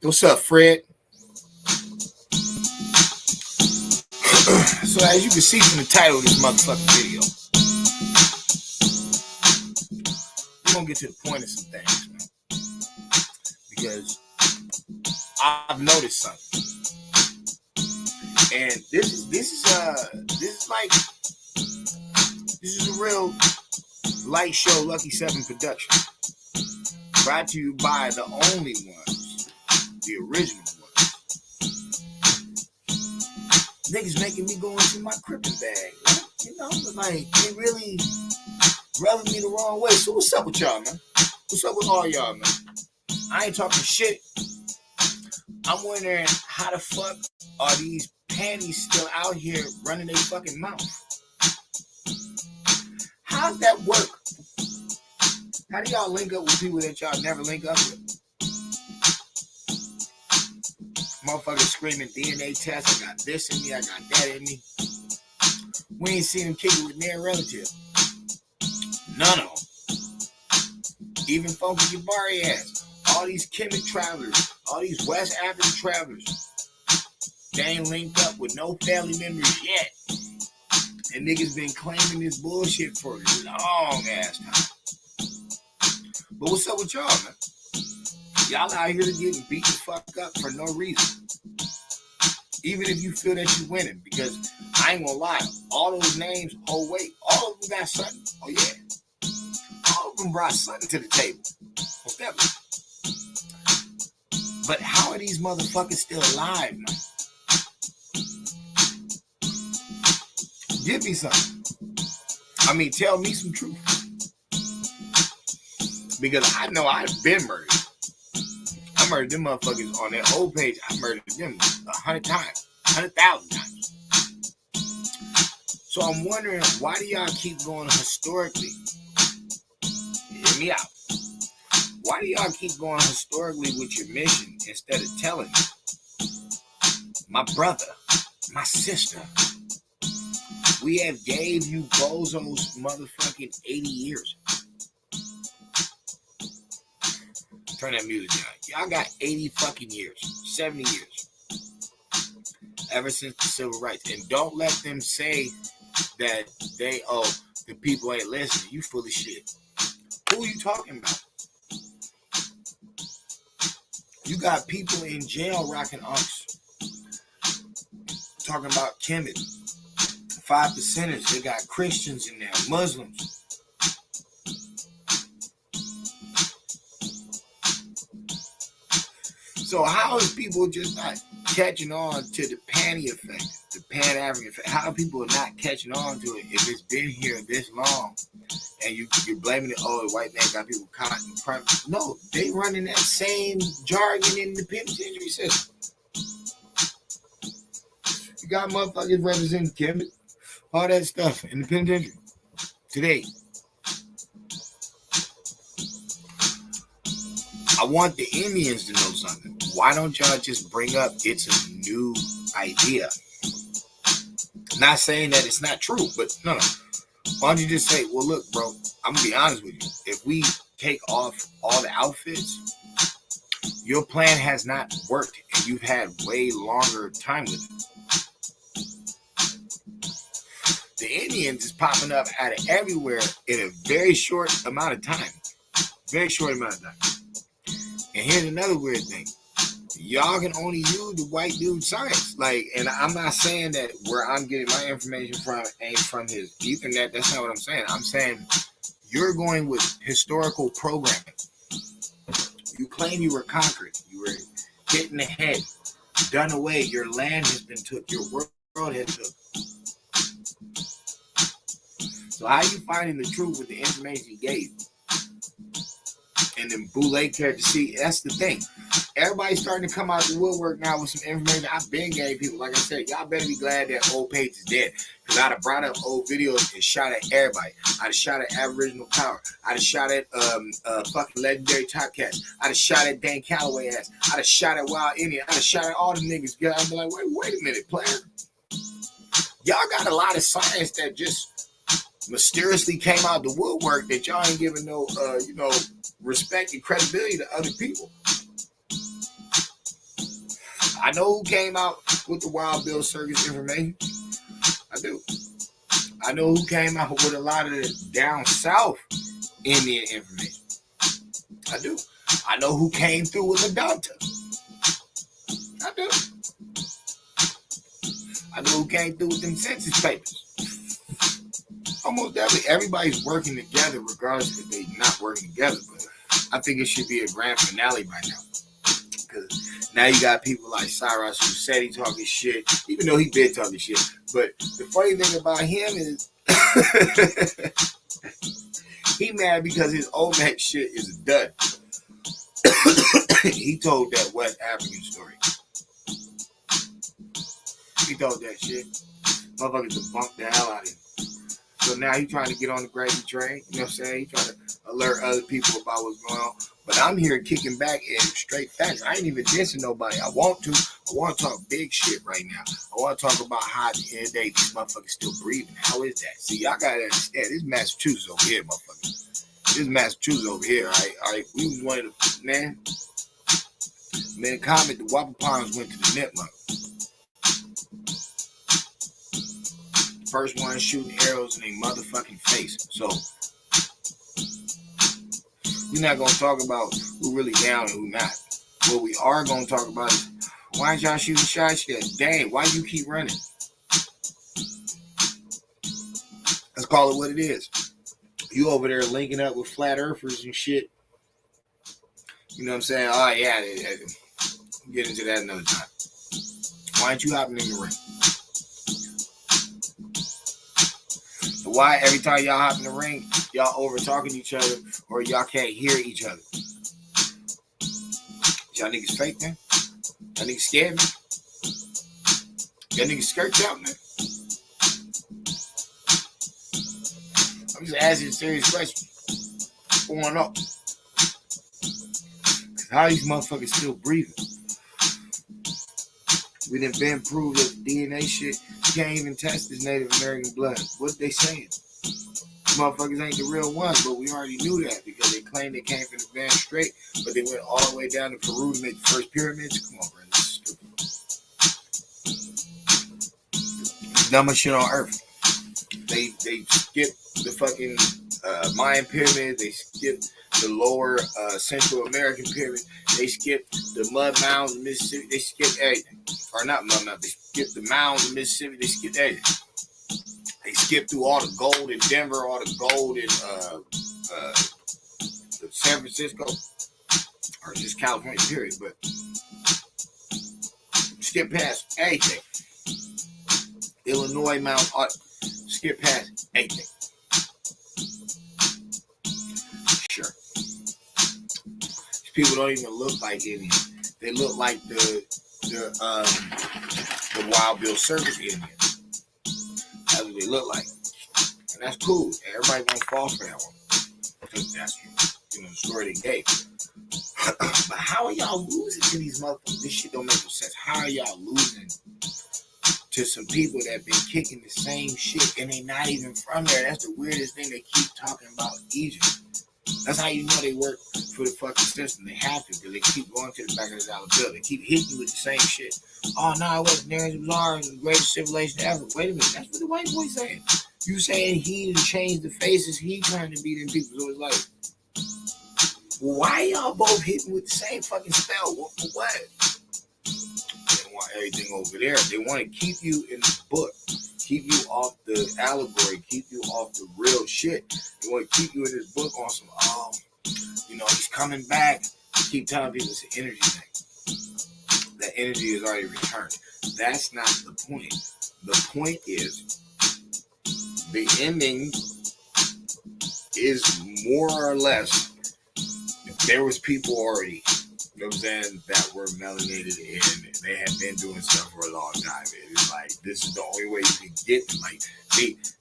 What's up, Fred? So as you can see from the title of this motherfucking video, we're gonna get to the point of some things, man. Because I've noticed something. And this is a real light show, Lucky 7 production. Brought to you by the only ones, the original ones. Niggas making me go into my crippin' bag, you know, like they really rubbing me the wrong way. So what's up with y'all, man? What's up with all y'all, man? I ain't talking shit. I'm wondering how the fuck are these panties still out here running their fucking mouth? How's that work? How do y'all link up with people that y'all never link up with? Motherfuckers screaming DNA test. I got this in me. I got that in me. We ain't seen them kick it with near relative. None of them. Even Funky Jabari ass. All these Kemet travelers. All these West African travelers. They ain't linked up with no family members yet. And niggas been claiming this bullshit for a long ass time. But what's up with y'all, man? Y'all out here getting beat the fuck up for no reason. Even if you feel that you're winning. Because I ain't gonna lie, all those names hold weight. All of them got something. Oh yeah. All of them brought something to the table. Most definitely. But how are these motherfuckers still alive, man? Give me something. I mean, tell me some truth. Because I know I've been murdered. I murdered them motherfuckers on that old page. I murdered them 100 times. 100,000 times. So I'm wondering, why do y'all keep going historically? Hear me out. Why do y'all keep going historically with your mission instead of telling me? My brother, my sister, we have gave you bozos motherfucking 80 years. Turn that music down. Y'all got 80 fucking years, 70 years. Ever since the civil rights. And don't let them say that the people ain't listening. You full of shit. Who are you talking about? You got people in jail rocking unks. Talking about Kemet. 5%ers. They got Christians in there. Muslims. So how is people just not catching on to the panty effect, the Pan-African effect? How are people not catching on to it if it's been here this long and you're blaming it, oh, the white man got people caught in crime? No, they running that same jargon in the penitentiary system. You got motherfuckers representing Kemet, all that stuff in the penitentiary today. I want the Indians to know something. Why don't y'all just bring up it's a new idea? Not saying that it's not true, but no. Why don't you just say, well, look, bro, I'm going to be honest with you. If we take off all the outfits, your plan has not worked, and you've had way longer time with it. The Indians is popping up out of everywhere in a very short amount of time. Very short amount of time. And here's another weird thing. Y'all can only use the white dude science. Like, and I'm not saying that where I'm getting my information from ain't from his Ethernet. That's not what I'm saying. I'm saying you're going with historical programming. You claim you were conquered. You were hit in the head, done away. Your land has been took. Your world has took. So how you finding the truth with the information you gave? And then Boulay cared to see. That's the thing. Everybody's starting to come out the woodwork now with some information. I've been gay people. Like I said, y'all better be glad that old page is dead. Because I'd have brought up old videos and shot at everybody. I'd have shot at Aboriginal Power. I'd have shot at fucking legendary Topcatz. I'd have shot at Dane Calloway ass. I'd have shot at Wild Indian. I'd have shot at all the niggas. I'd be like, wait a minute, player. Y'all got a lot of science that just mysteriously came out the woodwork that y'all ain't giving no, respect and credibility to other people. I know who came out with the Wild Bill Circus information. I do. I know who came out with a lot of the down south Indian information. I do. I know who came through with the Donta. I do. I know who came through with them census papers. Almost everybody's working together, regardless if they're not working together. But I think it should be a grand finale by now. Because now you got people like Cyrus who said he talking shit, even though he been talking shit. But the funny thing about him is he mad because his Olmec shit is a dud. He told that West African story. He told that shit. Motherfuckers debunked the hell out of him. So now he trying to get on the gravy train. You know what I'm saying? He trying to alert other people about what's going on. But I'm here kicking back and straight facts. I ain't even dissing nobody. I want to talk big shit right now. I want to talk about how at the end of the day these motherfuckers still breathing. How is that? See, y'all gotta understand. This Massachusetts over here, motherfucker. This Massachusetts over here, all right. We was one of the man comment the Wapapoms went to the Nipmuc. First one shooting arrows in their motherfucking face. So we're not gonna talk about who really down and who not. What we are gonna talk about is why ain't y'all shooting shots yet? Dang, why you keep running? Let's call it what it is. You over there linking up with flat earthers and shit. You know what I'm saying? Oh yeah, get into that another time. Why ain't you hopping in the ring? Why every time y'all hop in the ring, y'all over talking each other or y'all can't hear each other? Y'all niggas fake, man. Y'all niggas scared, man. Y'all niggas skirts out, man. I'm just asking a serious question. What's going on? How are these motherfuckers still breathing? We done been proved that DNA shit can't even test this Native American blood. What they saying? Motherfuckers ain't the real ones, but we already knew that because they claimed they came from the Van Strait, but they went all the way down to Peru to make the first pyramids. Come on, bro. This is stupid. Dumbest shit on earth. They skipped the fucking Mayan pyramid. They skipped the lower Central American pyramid. They skipped the mud mounds in Mississippi. They skipped everything. Or not mud mounds. They skipped the mounds in Mississippi. They skipped everything. They skipped through all the gold in Denver, all the gold in San Francisco, or just California, period. But skip past everything. Illinois, Mount, skip past everything. Sure. These people don't even look like Indians. They look like the Wild Bill Circus Indians. That's what they look like. And that's cool. Everybody won't fall for that one. Because that's the story they gave. But how are y'all losing to these motherfuckers? This shit don't make no sense. How are y'all losing to some people that have been kicking the same shit and they not even from there? That's the weirdest thing. They keep talking about Egypt. That's how you know they work for the fucking system. They have to, because they keep going to the back of the dollar bill. They keep hitting you with the same shit. Oh, no, it wasn't there. It was ours. The greatest civilization ever. Wait a minute. That's what the white boy saying. You saying he didn't change the faces. He trying to be them people. So it's like, why y'all both hitting with the same fucking spell? What for what? They want everything over there. They want to keep you in the book. Keep you off the allegory. Keep you off the real shit. They want to keep you in this book on some, he's coming back. Keep telling people it's an energy thing. That energy is already returned. That's not the point. The point is the ending is more or less, there was people already, you know what I'm saying, that were melanated and they had been doing stuff for a long time. It's like, this is the only way you can get them. Like,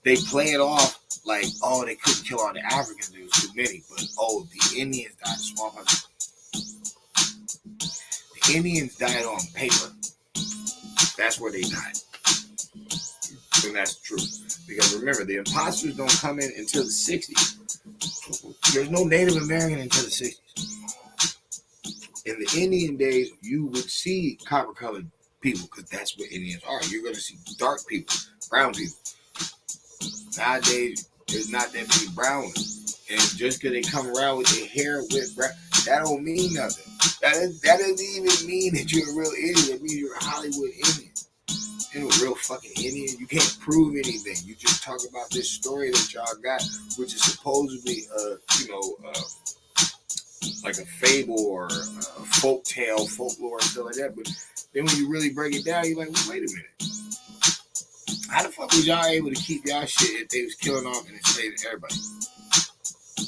they play it off like, oh, they couldn't kill all the Africans. There was too many. But, the Indians died of smallpox. The Indians died on paper. That's where they died. And that's true. Because remember, the imposters don't come in until the 60s. There's no Native American until the 60s. In the Indian days, you would see copper-colored people because that's what Indians are. You're going to see dark people, brown people. Nowadays, there's not that many brown ones. And just because they come around with their hair with brown, that don't mean nothing. That doesn't even mean that you're a real Indian. It means you're a Hollywood Indian. You're a real fucking Indian. You can't prove anything. You just talk about this story that y'all got, which is supposedly, like a fable or a folk tale, folklore, and stuff like that. But then when you really break it down, you're like, well, wait a minute. How the fuck was y'all able to keep y'all shit if they was killing off and enslaving everybody?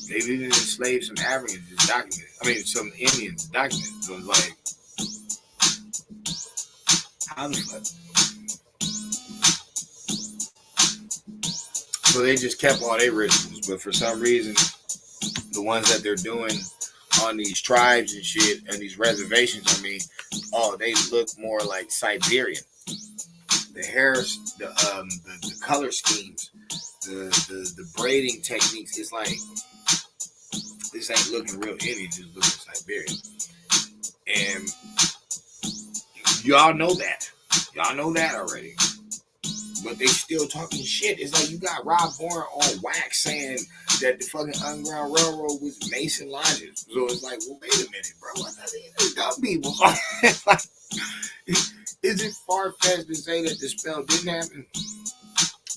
They even enslaved some Africans, it's documented. I mean, some Indians, documented. So it's like, how the fuck? So they just kept all their rituals, but for some reason, the ones that they're doing on these tribes and shit and these reservations, they look more like Siberian. The hairs, the color schemes, the braiding techniques, it's like this ain't looking real Indian, just looking Siberian. And y'all know that. Y'all know that already. But they still talking shit. It's like you got Rob Bourne on wax saying that the fucking Underground Railroad was Mason lodges. So it's like, well, wait a minute, bro. I thought these dumb people. It's like, is it far-fetched to say that the spell didn't happen?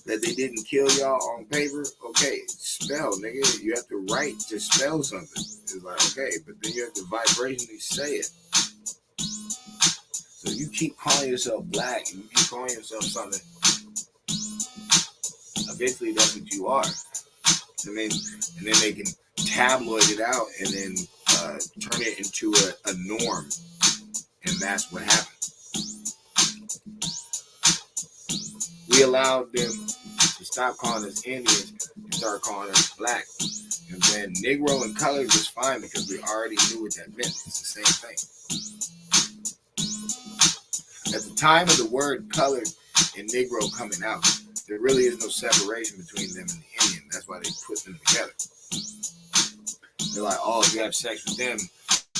That they didn't kill y'all on paper? Okay, spell, nigga. You have to write to spell something. It's like, okay, but then you have to vibrationally say it. So you keep calling yourself black and you keep calling yourself something. Eventually, that's what you are. And then they can tabloid it out and then turn it into a norm. And that's what happened. We allowed them to stop calling us Indians and start calling us black. And then Negro and colored was fine because we already knew what that meant. It's the same thing. At the time of the word colored and Negro coming out, there really is no separation between them and the Indian. That's why they put them together. They're like, oh, if you have sex with them,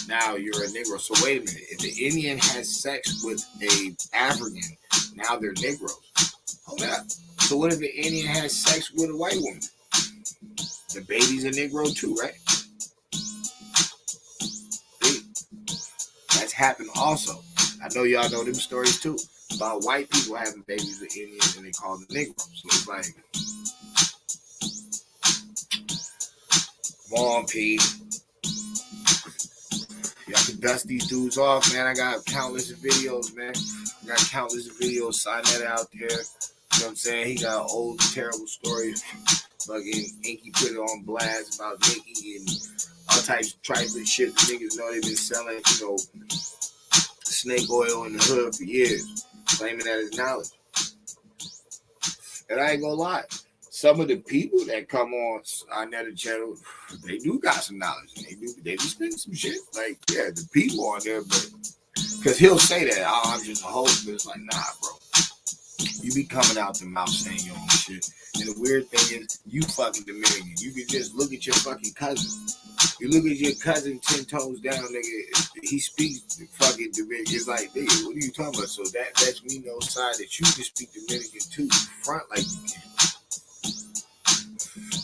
now you're a Negro. So wait a minute. If the Indian has sex with a African, now they're Negroes. Hold up. So what if the Indian has sex with a white woman? The baby's a Negro too, right? That's happened also. I know y'all know them stories too. About white people having babies with Indians and they call them Negroes. So it's like, come on, P. Y'all can dust these dudes off, man. I got countless videos, man. I got countless videos, sign that out there. You know what I'm saying? He got old, terrible stories. Fucking Inky put it on blast about Nicky and all types of trifling shit. The niggas know they've been selling, snake oil in the hood for years. Claiming that as knowledge. And I ain't gonna lie. Some of the people that come on our netted channel, they do got some knowledge. They do spend some shit. Like, yeah, the people on there, but because he'll say that, oh, I'm just a host, but it's like, nah, bro. You be coming out the mouth saying your own shit. And the weird thing is, you fucking Dominican. You can just look at your fucking cousin. You look at your cousin 10 toes down, nigga. He speaks fucking Dominican. It's like, nigga, what are you talking about? So that lets me know side that you can speak Dominican too. You front like you can.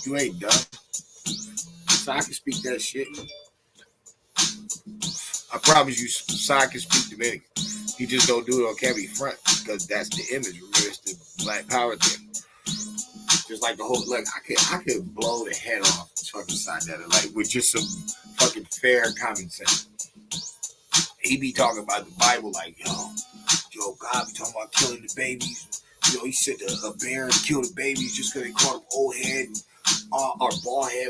You ain't dumb. So I can speak that shit. I promise you, Sai can speak Dominican. He just don't do it on camera front because that's the image. Remember, it's the Black Power thing. Just like the whole, like I could blow the head off fucking side that, like with just some fucking fair common sense. He be talking about the Bible like, yo, God be talking about killing the babies. He said a bear kill the babies just because they call them old head or bald head.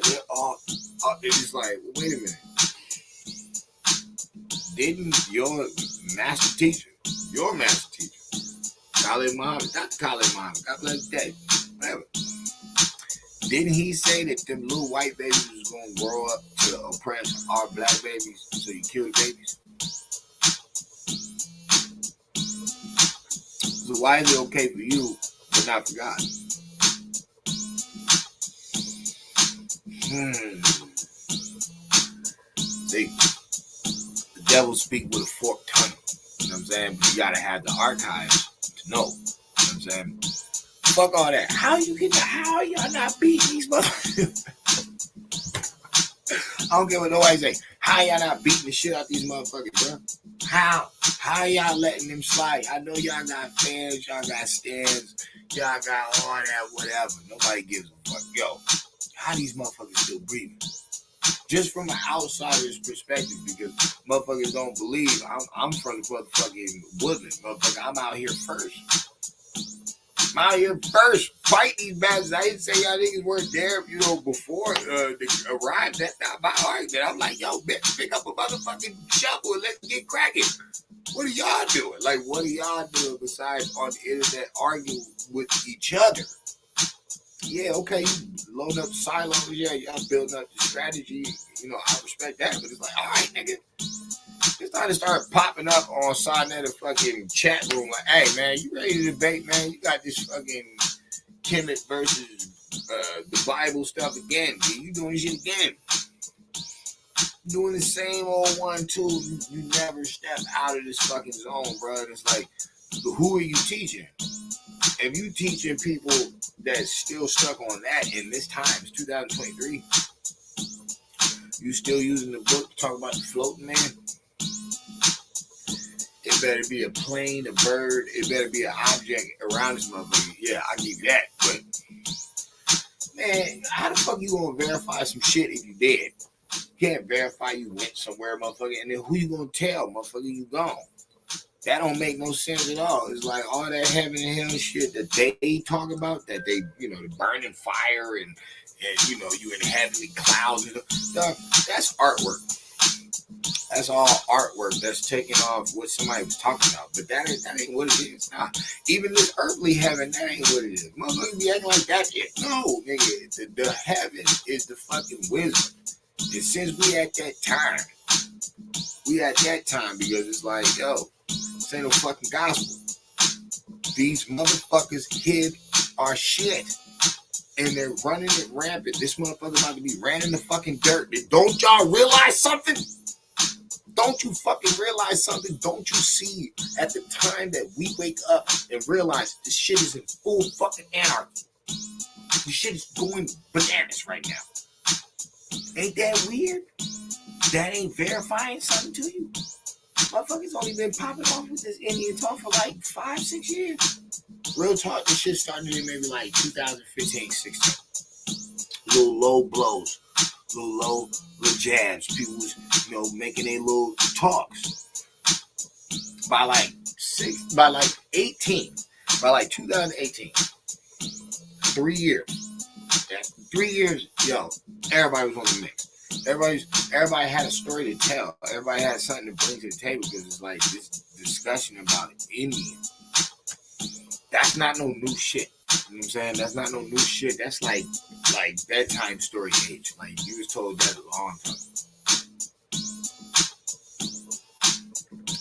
It's just like, well, wait a minute. Didn't your master teacher, Khalid Muhammad, Dr. Khalid Muhammad, God bless the day, whatever. Didn't he say that them little white babies was going to grow up to oppress our black babies, so you kill the babies? So why is it okay for you, but not for God? See, the devil speak with a forked tongue. You know what I'm saying? But you gotta have the archives to know. You know what I'm saying? Fuck all that. How are y'all not beating these motherfuckers? I don't care what nobody say. How y'all not beating the shit out these motherfuckers, bro? How y'all letting them slide? I know y'all got fans, y'all got stands, y'all got all that, whatever. Nobody gives a fuck. Yo, how these motherfuckers still breathing? Just from an outsider's perspective, because motherfuckers don't believe I'm from the motherfucking woodland, motherfucker. I'm out here first. I'm out here first. Fight these bastards. I didn't say y'all niggas weren't there, before they arrived. That's not my argument. I'm like, yo, bitch, pick up a motherfucking shovel and let's get cracking. What are y'all doing? Like, what are y'all doing besides on the internet arguing with each other? Yeah, okay, you loading up silos. Yeah, y'all building up the strategy. I respect that. But it's like, all right, nigga. It's time to start popping up on side of the fucking chat room. Like, hey, man, you ready to debate, man? You got this fucking Kemet versus the Bible stuff again. Dude. You doing this shit again. Doing the same old 1-2. You never step out of this fucking zone, bro. And it's like, who are you teaching? If you teaching people that's still stuck on that in this time, it's 2023, you still using the book to talk about the floating man? It better be a plane, a bird. It better be an object around this motherfucker. Yeah, I give you that. But, man, how the fuck you gonna verify some shit if you dead? You can't verify you went somewhere, motherfucker. And then who you gonna tell, motherfucker, you gone? That don't make no sense at all. It's like all that heaven and hell shit that they talk about, that they, the burning fire and you in heavenly clouds and stuff. That's artwork. That's all artwork that's taking off what somebody was talking about. But that ain't what it is. Nah. Even this earthly heaven, that ain't what it is. Motherfuckers be acting like that yet. No, nigga. The heaven is the fucking wisdom. And since we at that time, because it's like, yo, this ain't no fucking gospel. These motherfuckers hid our shit. And they're running it rampant. This motherfucker about to be ran in the fucking dirt. Don't y'all realize something? Don't you fucking realize something? Don't you see at the time that we wake up and realize this shit is in full fucking anarchy? This shit is going bananas right now. Ain't that weird? That ain't verifying something to you? Motherfuckers only been popping off with this Indian talk for like 5-6 years. Real talk, this shit started in maybe like 2015, 16. Little low blows. Little jabs. People was, making their little talks. By like 2018, 3 years. 3 years, everybody was on the mix. Everybody had a story to tell. Everybody had something to bring to the table because it's like this discussion about Indian. That's not no new shit. You know what I'm saying? That's not no new shit. That's like bedtime story age. Like you was told that a long time.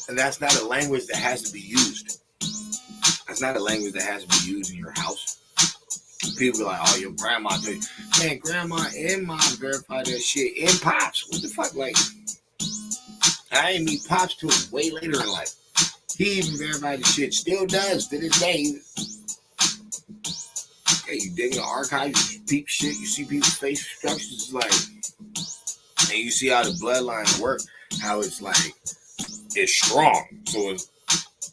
And that's not a language that has to be used. That's not a language that has to be used in your house. People be like, oh, your grandma told you. Man, grandma and mom verified that shit. And pops. What the fuck? Like, I didn't meet pops till way later in life. He even verified the shit. Still does to this day. Okay, you dig in the archives, you peep shit, you see people's face structures, like, and you see how the bloodlines work, how it's like, it's strong. So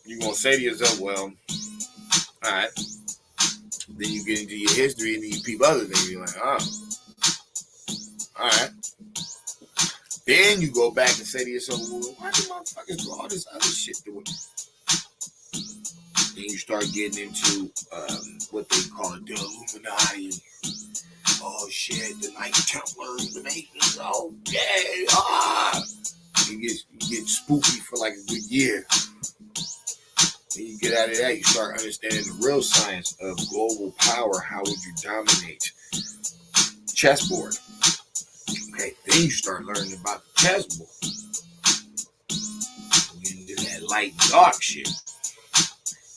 you're going to say to yourself, well, all right. Then you get into your history and then you peep other things. You're like, oh, all right. Then you go back and say to yourself, well, why do motherfuckers do all this other shit to it? Then you start getting into what they call it, the Illuminati. Oh shit, the Knights Templars, the Masons. Oh yeah, You get spooky for like a good year. Then you get out of that, you start understanding the real science of global power. How would you dominate chessboard? Okay, then you start learning about the chessboard. You get into that light and dark shit.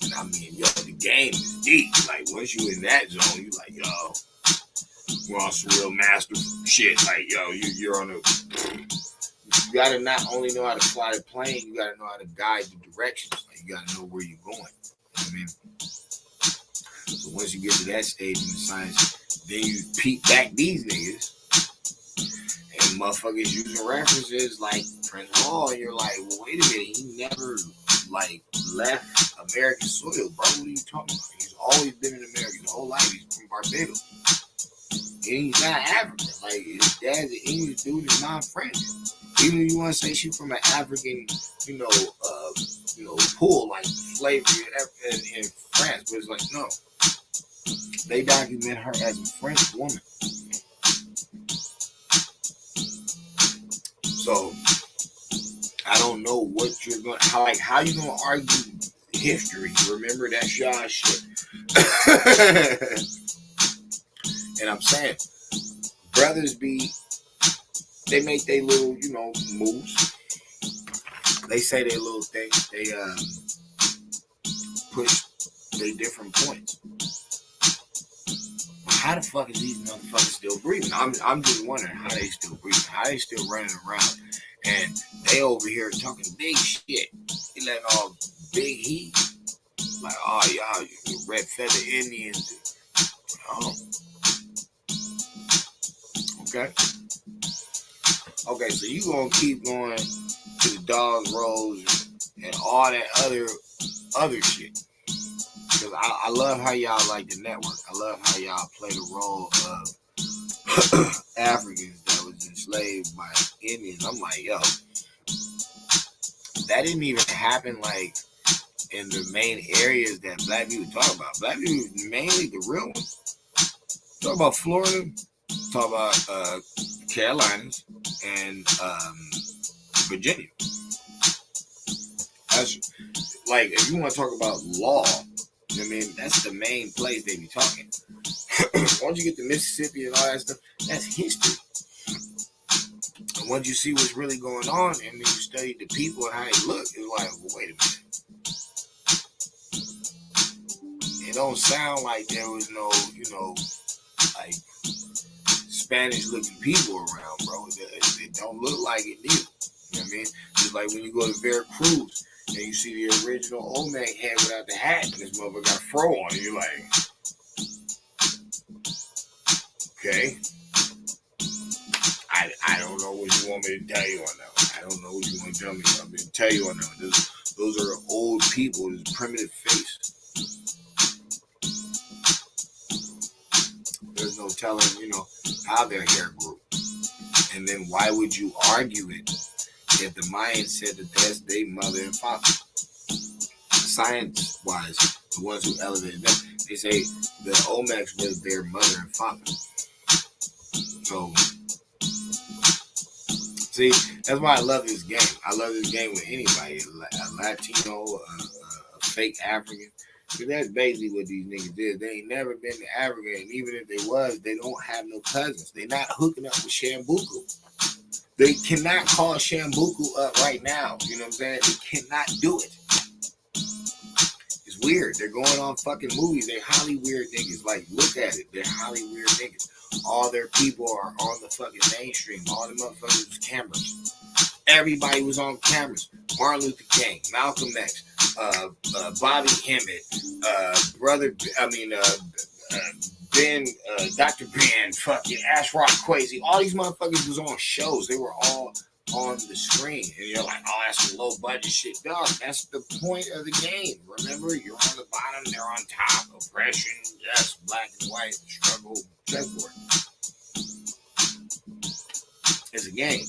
And I mean, the game is deep. Like, once you in that zone, you like, we're on some real master shit. Like, you're on gotta not only know how to fly the plane, you gotta know how to guide the directions. Like, you gotta know where you're going. You know what I mean? So once you get to that stage in the science, then you peek back these niggas and motherfuckers using references like Prince Hall, and you're like, well, wait a minute, he never like left American soil, bro. What are you talking about? He's always been in America his whole life. He's from Barbados. And he's not African. Like, his dad's an English dude, his mom French. Even if you want to say she's from an African, pool, like slavery in France, but it's like, no. They document her as a French woman. So I don't know what you're going how you gonna argue history. Remember, that's y'all shit. And I'm saying, brothers they make their little, moves. They say their little things. They push their different points. How the fuck is these motherfuckers still breathing? I'm just wondering how they still breathing, how they still running around, and they over here talking big shit. They letting all big heat, like, oh y'all, you red feather Indians. Oh, okay. Okay, so you gonna keep going to the dog rolls and all that other shit. Because I love how y'all like the network. I love how y'all play the role of Africans that was enslaved by Indians. I'm like, yo, that didn't even happen like in the main areas that black people talk about. Black people, mainly the real ones. Talk about Florida, talk about Carolinas, and Virginia. That's like, if you want to talk about law, you know what I mean, that's the main place they be talking. Once you get to Mississippi and all that stuff, that's history. And once you see what's really going on, and then you study the people and how they look, it's like, well, wait a minute. It don't sound like there was no, like Spanish-looking people around, bro. It don't look like it neither. You know what I mean? Just like when you go to Veracruz, and you see the original Olmec head without the hat, and this motherfucker got a fro on, and you're like, okay. I don't know what you want me to tell you on that one. I don't know what you want to tell me. I'm going to tell you on that one. Those are old people. This primitive face. There's no telling, how their hair grew. And then why would you argue it if the Mayans said that that's their mother and father? Science-wise, the ones who elevated them, they say the Olmecs was their mother and father. So, see, that's why I love this game. I love this game with anybody, a Latino, a fake African. Because that's basically what these niggas did. They ain't never been to Africa, and even if they was, they don't have no cousins. They not hooking up with Shambuku. They cannot call Shambuku up right now. You know what I'm saying? They cannot do it. It's weird. They're going on fucking movies. They're highly weird niggas. Like, look at it. They're highly weird niggas. All their people are on the fucking mainstream. All the motherfuckers was cameras. Everybody was on cameras. Martin Luther King, Malcolm X, Bobby Hemmett, Ben, Dr. Ben, fucking Ash Rock Crazy. All these motherfuckers was on shows. They were all on the screen. And you're like, oh, that's some low budget shit. Dog, that's the point of the game. Remember, you're on the bottom, they're on top. Oppression, yes, black and white, struggle, chessboard. It's a game.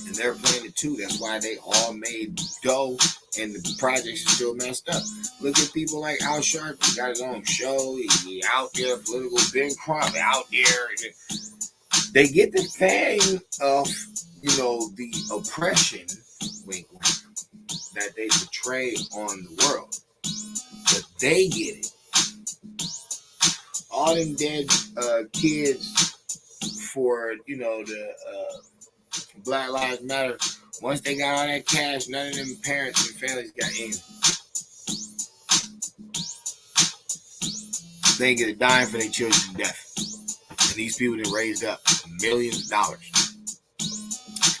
And they're playing it too. That's why they all made dough and the projects are still messed up. Look at people like Al Sharpton. He got his own show. He out there, political. Ben Crump out there. They get the fame of, the oppression, wink, wink, that they portray on the world. But they get it. All them dead kids for, the Black Lives Matter, once they got all that cash, none of them parents and families got in. They ain't get a dime for their children's death. And these people that raised up millions of dollars.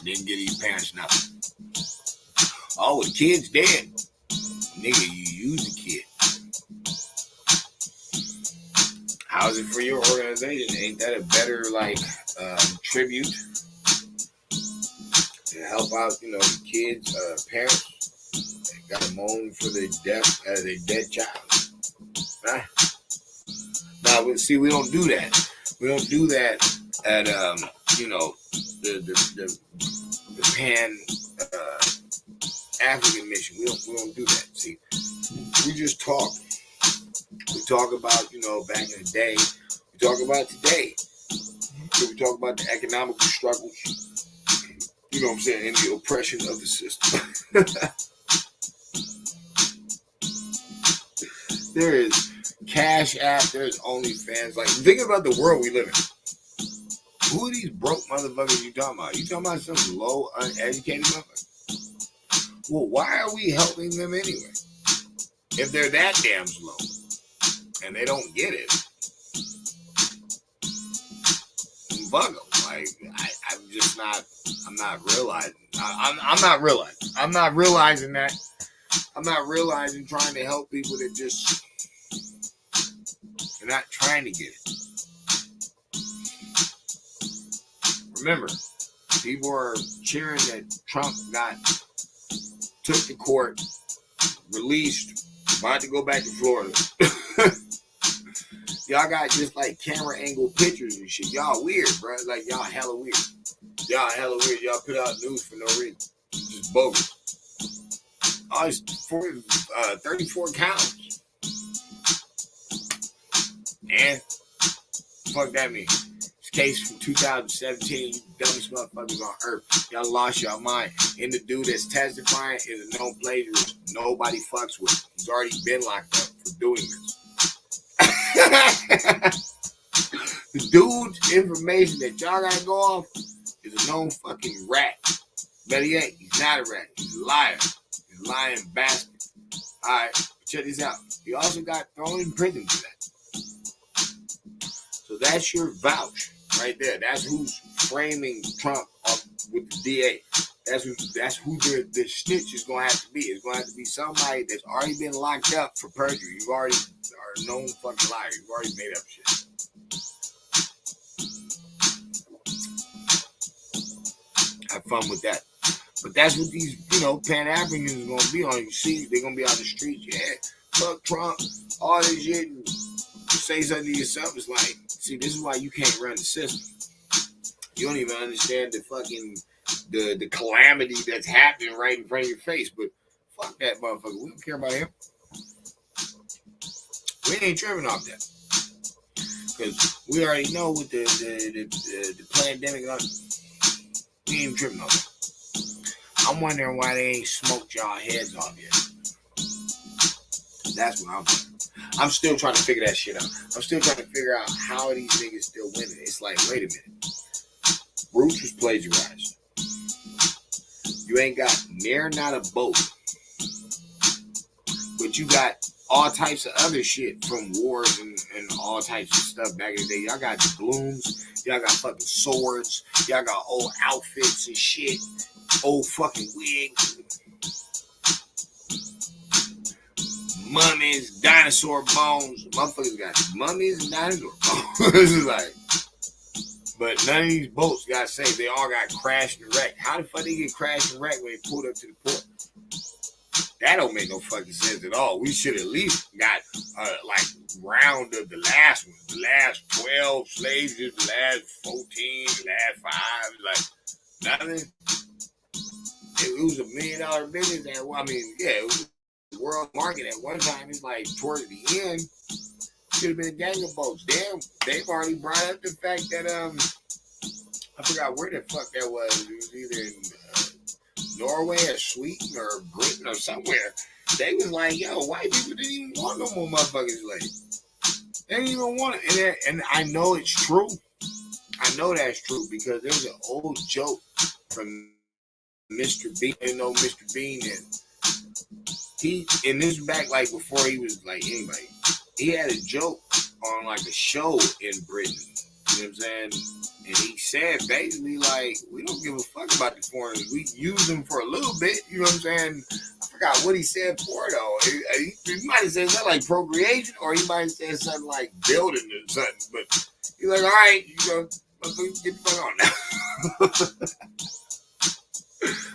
Didn't get his parents nothing. Oh, the kid's dead. Nigga, you use the kid. How's it for your organization? Ain't that a better, tribute to help out, the kids, parents that got to moan for their death, their dead child? Nah. Now, see, we don't do that. We don't do that at, the Pan African mission. We don't do that. See, we just talk. We talk about, back in the day. We talk about today. So we talk about the economical struggles. You know what I'm saying? And the oppression of the system. There is Cash App. There's OnlyFans. Like, think about the world we live in. Who are these broke motherfuckers you talking about? You talking about some low, uneducated motherfuckers? Well, why are we helping them anyway? If they're that damn slow and they don't get it, fuck them. Like, I'm not realizing. I'm not realizing. I'm not realizing that. I'm not realizing trying to help people that just, they're not trying to get it. Remember, people are cheering that Trump took to court, released, about to go back to Florida. Y'all got just like camera angle pictures and shit. Y'all weird, bro. Like, y'all hella weird. Y'all hella weird. Y'all put out news for no reason. It's just bogus. Oh, it's 34 counts. And fuck that mean. This case from 2017, you dumbest motherfuckers on earth. Y'all lost your mind. And the dude that's testifying is a known plagiarist. Nobody fucks with him. He's already been locked up for doing this. The dude's information that y'all gotta go off is a known fucking rat. Better yet, he's not a rat. He's a liar. He's a lying bastard. Alright, check this out. He also got thrown in prison for that. So that's your vouch right there. That's who's framing Trump up with the DA. That's who the snitch is gonna have to be. It's gonna have to be somebody that's already been locked up for perjury. You already are a known fucking liar. You've already made up shit. Have fun with that. But that's what these, Pan-Africans are gonna be on. You see, they're gonna be on the streets. Yeah, fuck Trump, all this shit. And say something to yourself. It's like, see, this is why you can't run the system. You don't even understand the fucking the calamity that's happening right in front of your face. But fuck that motherfucker. We don't care about him. We ain't tripping off that. Because we already know with the pandemic, we ain't tripping off that. I'm wondering why they ain't smoked y'all heads off yet. That's what I'm wondering. I'm still trying to figure that shit out. I'm still trying to figure out how these niggas still winning. It's like, wait a minute. Bruce was plagiarized. You ain't got not a boat. But you got all types of other shit from wars and all types of stuff back in the day. Y'all got blooms. Y'all got fucking swords. Y'all got old outfits and shit. Old fucking wigs. Mummies, dinosaur bones. Motherfuckers got mummies and dinosaur bones. This is like, but none of these boats got saved. They all got crashed and wrecked. How the fuck they get crashed and wrecked when they pulled up to the port? That don't make no fucking sense at all. We should at least got round of the last one. The last 12 slaves, the last 14, the last 5. Like, nothing. It was $1 million business. It was the world market at one time. It's like towards the end, should have been a gang of boats. Damn, they've already brought up the fact that I forgot where the fuck that was. It was either in Norway or Sweden or Britain or somewhere. They was like, yo, white people didn't even want no more motherfuckers. Like, they didn't even want it. And I know it's true. I know that's true because there's an old joke from Mr. Bean. You know Mr. Bean, and this back like before he was like anybody. He had a joke on like a show in Britain. You know what I'm saying? And he said basically like, we don't give a fuck about the foreigners. We use them for a little bit. You know what I'm saying? I forgot what he said for it though. He might have said something like procreation, or he might have said something like building or something. But he's like, all right, you know, get the fuck on now.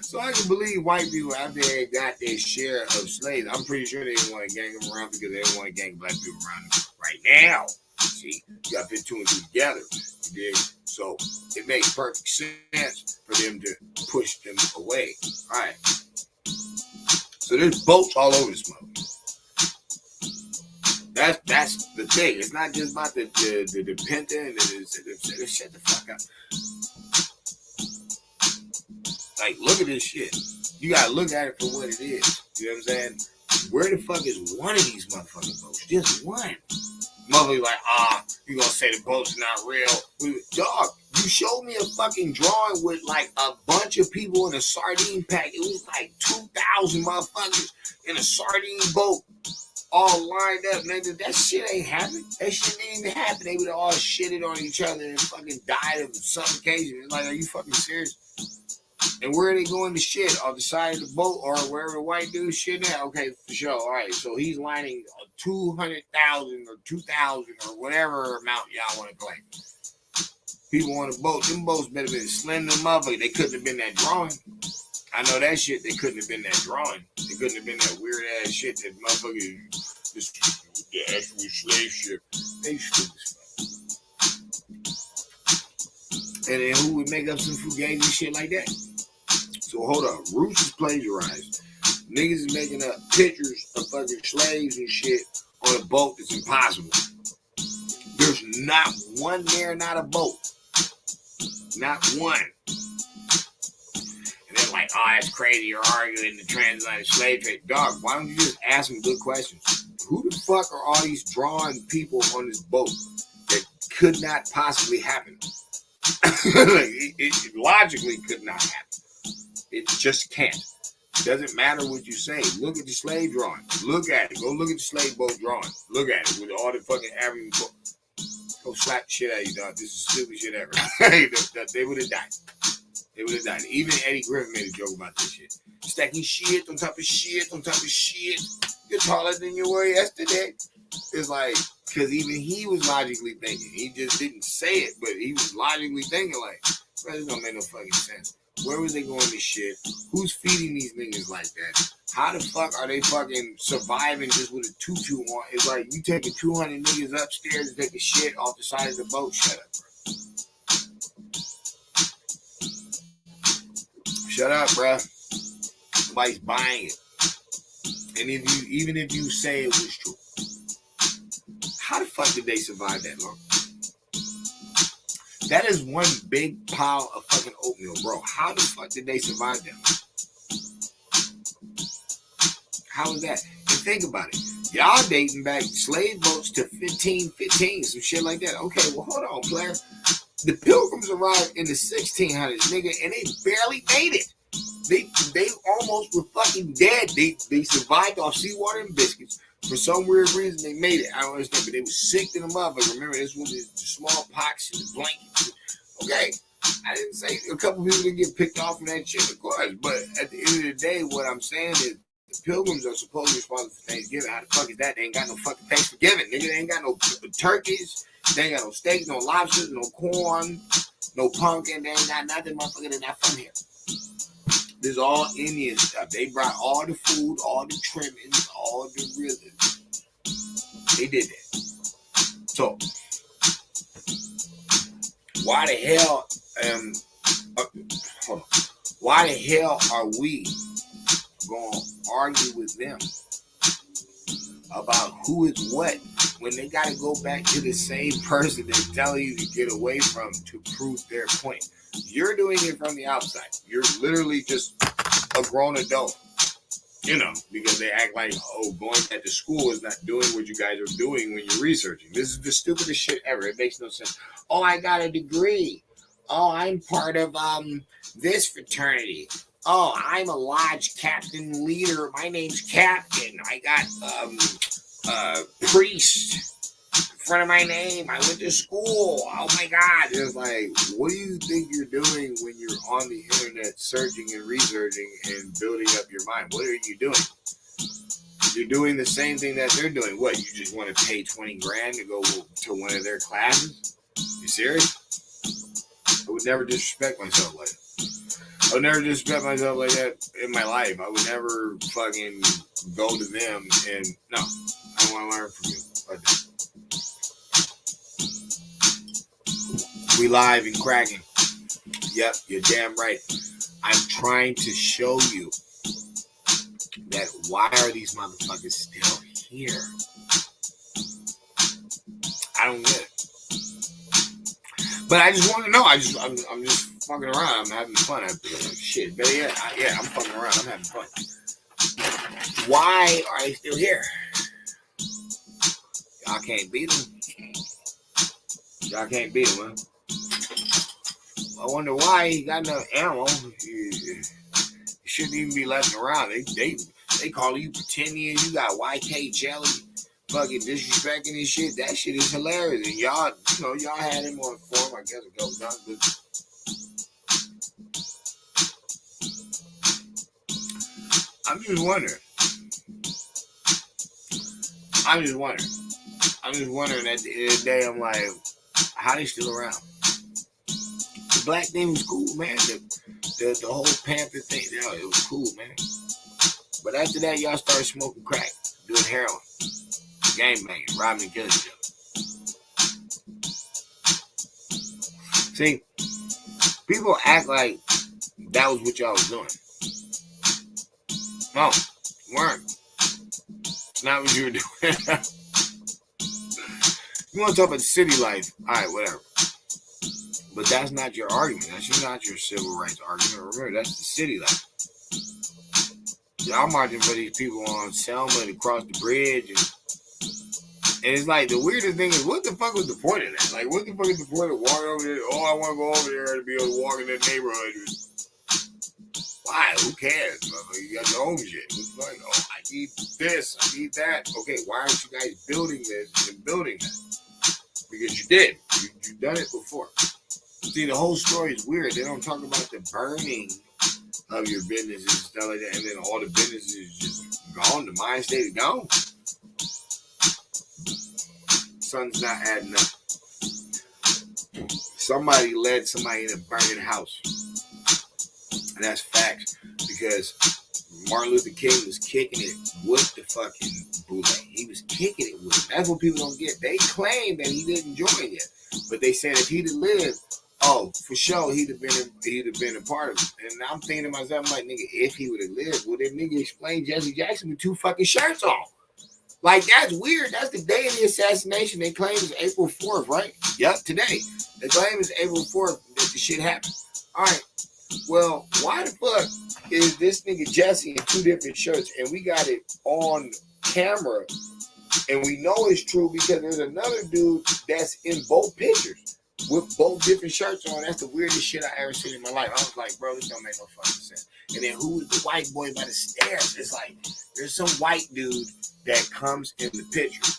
So I can believe white people out there got their share of slaves. I'm pretty sure they didn't want to gang them around because they didn't want to gang black people around them right now. See, you got to put two and two together. You dig? So it makes perfect sense for them to push them away. All right. So there's boats all over this mother. That's the thing. It's not just about the dependent. Shut the fuck up. Like, look at this shit. You gotta look at it for what it is. You know what I'm saying? Where the fuck is one of these motherfucking boats? Just one. Mother like, you gonna say the boat's not real? Dog, you showed me a fucking drawing with like a bunch of people in a sardine pack. It was like 2,000 motherfuckers in a sardine boat, all lined up. Nigga, that shit ain't happening. That shit didn't even happen. They would have all shitted on each other and fucking died of suffocation. It's like, are you fucking serious? And where are they going to shit? On the side of the boat or wherever the white dude shit at? Okay, for sure. All right, so he's lining 200,000 or 2,000 or whatever amount y'all want to claim. People on the boat, them boats better been slim them motherfuckers. They couldn't have been that drawing. I know that shit. They couldn't have been that drawing. They couldn't have been that weird ass shit that motherfuckers, the actual slave ship. They stupid as fuck. And then who would make up some fugazi shit like that? So hold up, Roots is plagiarized. Niggas is making up pictures of fucking slaves and shit on a boat that's impossible. There's not one there, not a boat. Not one. And they're like, oh, that's crazy, you're arguing the transatlantic slave trade. Dog, why don't you just ask them good questions? Who the fuck are all these drawing people on this boat that could not possibly happen? it logically could not happen. It just can't. Doesn't matter what you say. Look at the slave drawing. Look at it. Go look at the slave boat drawing. Look at it with all the fucking African boat. Go slap the shit out of you, dog. This is stupid shit ever. They would have died. They would have died. Even Eddie Griffin made a joke about this shit. Stacking shit on top of shit on top of shit. You're taller than you were yesterday. It's like, because even he was logically thinking. He just didn't say it, but he was logically thinking like, bro, this don't make no fucking sense. Where was they going this shit? Who's feeding these niggas like that? How the fuck are they fucking surviving just with a tutu on? It's like you taking 200 niggas upstairs to take a shit off the side of the boat. Shut up, bro. Shut up, bro. Nobody's buying it. And even if you say it was true, how the fuck did they survive that long? That is one big pile of fucking oatmeal, bro. How the fuck did they survive that? How is that? And think about it. Y'all dating back slave boats to 1515, some shit like that. Okay, well, hold on, player. The Pilgrims arrived in the 1600s, nigga, and they barely made it. They almost were fucking dead. They survived off seawater and biscuits. For some weird reason, they made it. I don't understand, but they were sick to the motherfucker. Remember, this was the smallpox and the blankets. Okay, I didn't say a couple people didn't get picked off from that shit, of course. But at the end of the day, what I'm saying is the Pilgrims are supposedly responsible for Thanksgiving. How the fuck is that? They ain't got no fucking Thanksgiving, nigga. They ain't got no turkeys. They ain't got no steaks, no lobsters, no corn, no pumpkin. They ain't got nothing, motherfucker. They're not from here. This is all Indian stuff. They brought all the food, all the trimmings, all the rhythms. They did that. So, why the hell why the hell are we gonna argue with them about who is what when they gotta go back to the same person they're telling you to get away from to prove their point? You're doing it from the outside. You're literally just a grown adult, you know, because they act like, oh, going back to school is not doing what you guys are doing when you're researching. This is the stupidest shit ever. It makes no sense. Oh, I got a degree. Oh, I'm part of this fraternity. Oh, I'm a lodge captain leader. My name's Captain. I got priest. front of my name. I went to school. Oh my God. It's like, what do you think you're doing when you're on the internet searching and researching and building up your mind? What are you doing? You're doing the same thing that they're doing. What, you just want to pay 20 grand to go to one of their classes? You serious? I would never disrespect myself like that. I would never disrespect myself like that in my life. I would never fucking go to them and, no, I don't want to learn from you like that. We live and cracking. Yep, you're damn right. I'm trying to show you that why are these motherfuckers still here? I don't get it. But I just want to know. I'm just fucking around. I'm having fun. Shit, better yet, I'm fucking around. I'm having fun. Why are they still here? Y'all can't beat them. Y'all can't beat them, huh? I wonder why he got enough ammo. He shouldn't even be left around. They call you pretending you got YK jelly, fucking disrespecting and shit. That shit is hilarious. And y'all, y'all had him on form. I guess it goes down. But I'm just wondering. At the end of the day, I'm like, how they still around? The black thing was cool, man. The whole Panther thing, it was cool, man. But after that, y'all started smoking crack, doing heroin, gang banging, robbing and killing each other. See, people act like that was what y'all was doing. No, you weren't. It's not what you were doing. You want to talk about city life? All right, whatever. But that's not your argument. That's not your civil rights argument. Remember, that's the city life. Y'all marching for these people on Selma to cross the bridge. And it's like, the weirdest thing is, what the fuck was the point of that? Like, what the fuck is the point of walking over there? Oh, I want to go over there to be able to walk in that neighborhood. Why? Who cares? You got your own shit. It's like, oh, I need this. I need that. Okay, why aren't you guys building this and building that? Because you did. You've done it before. See, the whole story is weird. They don't talk about the burning of your businesses and stuff like that, and then all the businesses is just gone. The mind state is gone. Something's not adding up. Somebody led somebody in a burning house. And that's facts. Because Martin Luther King was kicking it with the fucking boule. He was kicking it with it. That's what people don't get. They claim that he didn't join yet. But they said if he'd have lived, oh, for sure, he'd have been a part of it. And I'm thinking to myself, I'm like, nigga, if he would have lived, would that nigga explain Jesse Jackson with 2 fucking shirts on? Like, that's weird. That's the day of the assassination. They claim it's April 4th, right? Yup, today. They claim it's April 4th that the shit happened. All right. Well, why the fuck is this nigga Jesse in 2 different shirts and we got it on camera and we know it's true because there's another dude that's in both pictures with both different shirts on? That's the weirdest shit I ever seen in my life. I was like, bro, this don't make no fucking sense. And then who is the white boy by the stairs? It's like, there's some white dude that comes in the picture.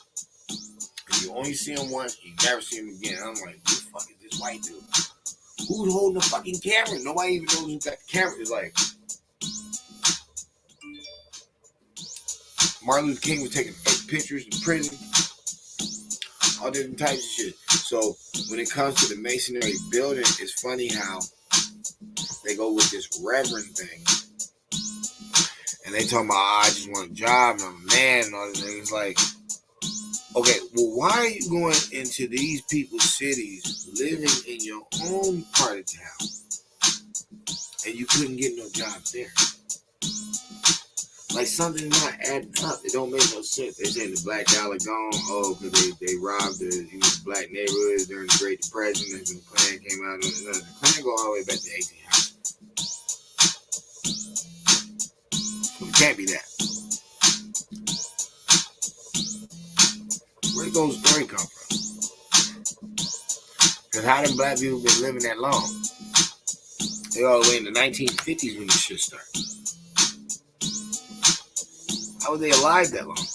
And you only see him once, you never see him again. I'm like, who the fuck is this white dude? Who's holding the fucking camera? Nobody even knows who got the camera. It's like, Martin Luther King was taking fake pictures in prison. All different types of shit. So when it comes to the masonry building, it's funny how they go with this reverend thing. And they talking about, I just want a job and I'm a man and all these things. Like, okay, well, why are you going into these people's cities, living in your own part of town, and you couldn't get no jobs there? Like, something's not adding up. It don't make no sense. They saying the black dollar gone. Oh, because they robbed the black neighborhoods during the Great Depression. That's when the Klan came out. The Klan go all the way back to 1800. So it can't be that. Where did those stories come from? Because how them black people been living that long? They all the way in the 1950s when this shit started. How were they alive that long?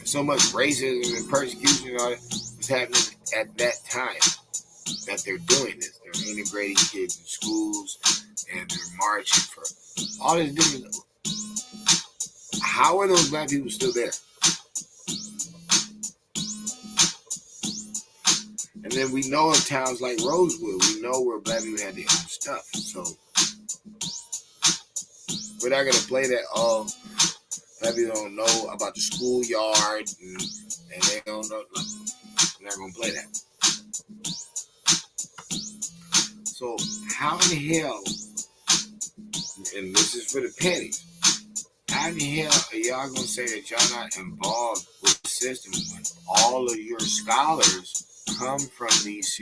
so much racism and persecution and all that was happening at that time that they're doing this. They're integrating kids in schools and they're marching for all this different. How are those black people still there? And then we know of towns like Rosewood. We know where black people had their own stuff. So we're not gonna play that. Oh, black people don't know about the schoolyard and they don't know. We're not gonna play that. So how in the hell? And this is for the pennies. How in the hell are y'all gonna say that y'all not involved with the system when all of your scholars come from these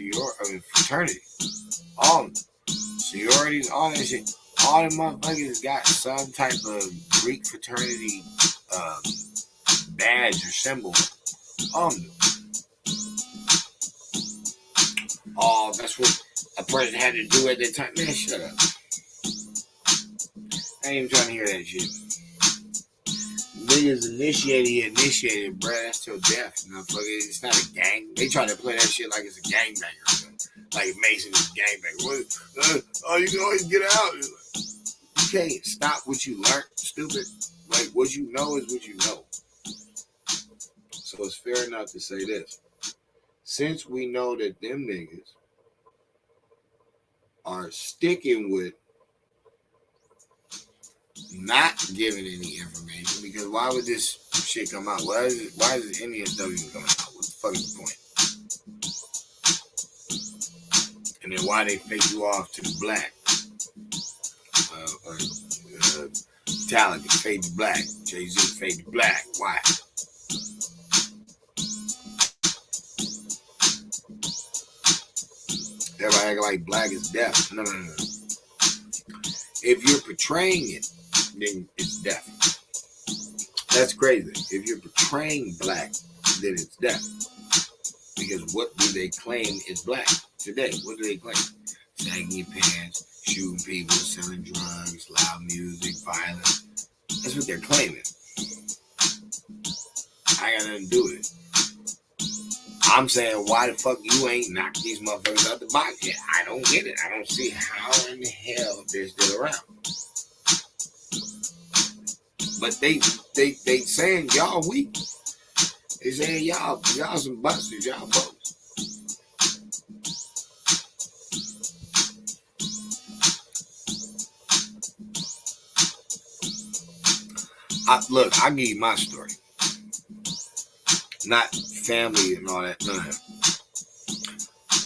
fraternities? All of them. Sororities, all that shit. All the motherfuckers got some type of Greek fraternity badge or symbol on them. Oh, that's what a person had to do at that time. Man, shut up. I ain't even trying to hear that shit. Niggas initiated, bruh. That's till death. Motherfucker. It's not a gang. They try to play that shit like it's a gangbanger or something. Like Mason is a gangbanger. Oh, you can always get out. You can't stop what you learned, stupid. Like, what you know is what you know. So it's fair enough to say this. Since we know that them niggas are sticking with not giving any information, because why would this shit come out? Why is this Indian stuff even coming out? What the fuck is the point? And then why they fake you off to the black? Metallica fade to black. Jay-Z fade to black. Why? Everybody act like black is death. No. If you're portraying it, then it's death. That's crazy. If you're portraying black, then it's death. Because what do they claim is black today? What do they claim? Sagging your pants, shooting people, selling drugs, loud music, violence. That's what they're claiming. I got nothing to do with it. I'm saying, why the fuck you ain't knocked these motherfuckers out the box yet? I don't get it. I don't see how in the hell they're still around. But they saying y'all weak. They saying y'all some busters, y'all folks. Look, I'll give you my story. Not family and all that. None of that.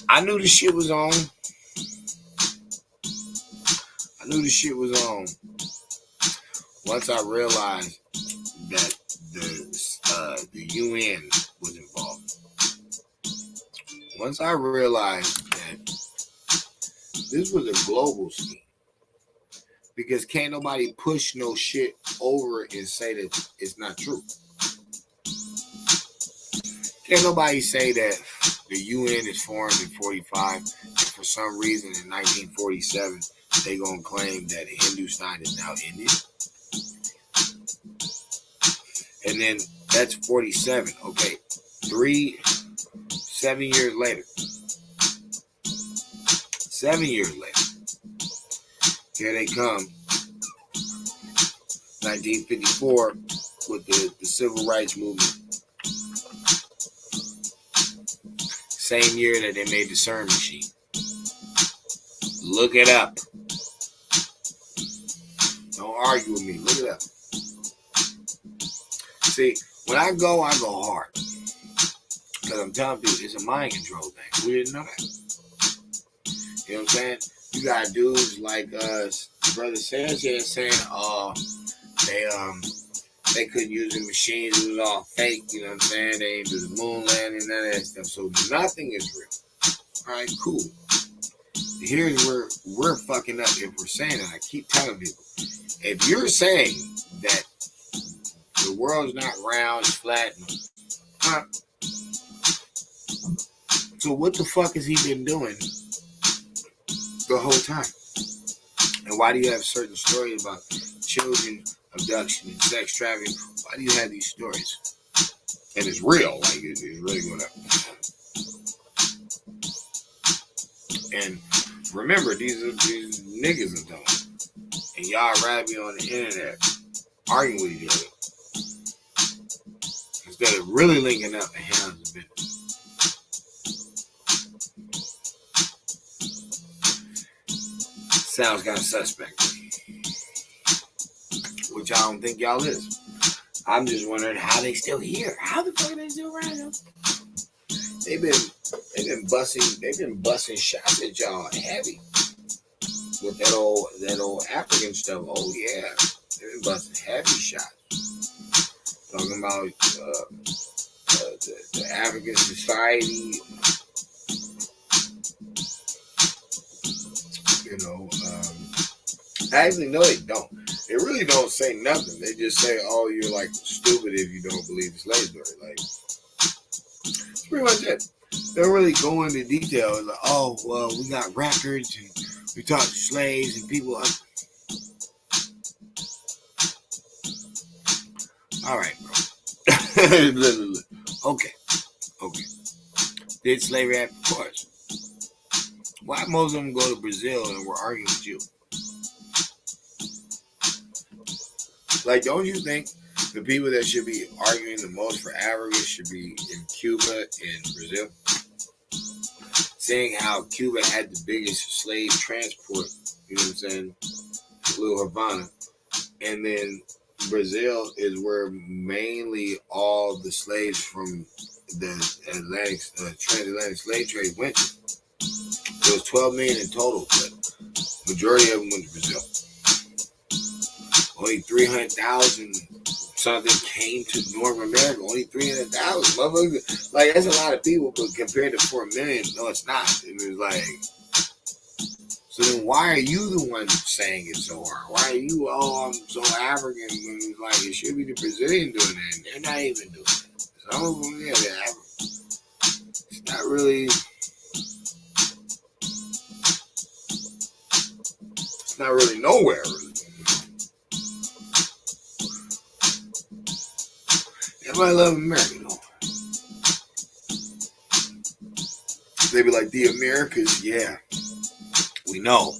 I knew the shit was on. Once I realized that the UN was involved. Once I realized that this was a global scheme. Because can't nobody push no shit over and say that it's not true. Can't nobody say that the UN is formed in 45 and for some reason in 1947 they gonna claim that Hindustan is now India. And then that's 47. Okay, 7 years later. 7 years later. Here they come. 1954 with the civil rights movement. Same year that they made the CERN machine. Look it up. Don't argue with me. Look it up. See, when I go hard. Because I'm telling people, it's a mind control thing. We didn't know that. You know what I'm saying? You got dudes like Brother Sanchez saying, they couldn't use the machines, it was all fake, you know what I'm saying? They ain't do the moon landing, none of that stuff. So nothing is real. Alright, cool. Here's where we're fucking up if we're saying it. I keep telling people, if you're saying that the world's not round, it's flat, so what the fuck has he been doing the whole time? And why do you have certain stories about children abduction and sex trafficking? Why do you have these stories? And it's real. Like, it's really going up. And remember, these niggas are dumb. And y'all rather be on the internet arguing with each other instead of really linking up and handling the business. Sounds kind of suspect. Which I don't think y'all is. I'm just wondering how they still here. How the fuck are they still around them? They've been busting shots at y'all heavy with that old African stuff. Oh yeah, they've been busting heavy shots. Talking about the African society. Actually, no, they don't. They really don't say nothing. They just say, "Oh, you're like stupid if you don't believe the slave story." Like, that's pretty much it. They don't really go into detail. It's like, "Oh, well, we got records and we talked to slaves and people." All right, bro. Okay. Did slavery happen? Of course. Why most of them go to Brazil and we're arguing with you? Like, don't you think the people that should be arguing the most for Africa should be in Cuba and Brazil? Seeing how Cuba had the biggest slave transport, you know what I'm saying? Little Havana. And then Brazil is where mainly all the slaves from the transatlantic slave trade went to. There was 12 million in total, but majority of them went to Brazil. Only 300,000 something came to North America. Only 300,000, motherfucker. Like, that's a lot of people, but compared to 4 million, no, it's not. It was like, so then why are you the one saying it so hard? Why are you, I'm so African, when it's like, it should be the Brazilian doing that, and they're not even doing it. Some of them, yeah, they're African. It's not really, it's not really nowhere, really. Everybody love America, though. They be like, the Americas, yeah. We know.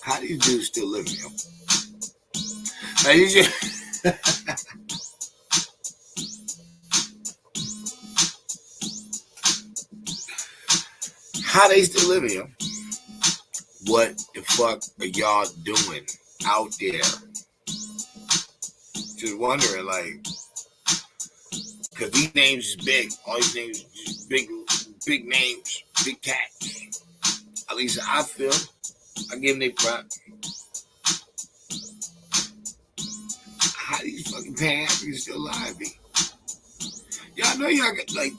How do you dudes still live, yo? Now, you just... How they still living, yo? What the fuck are y'all doing out there? Just wondering, like, because these names is big. All these names is just big names, big cats. At least I feel. I give them their props. How these fucking Pan-Africans still alive, be? Y'all know y'all got, like,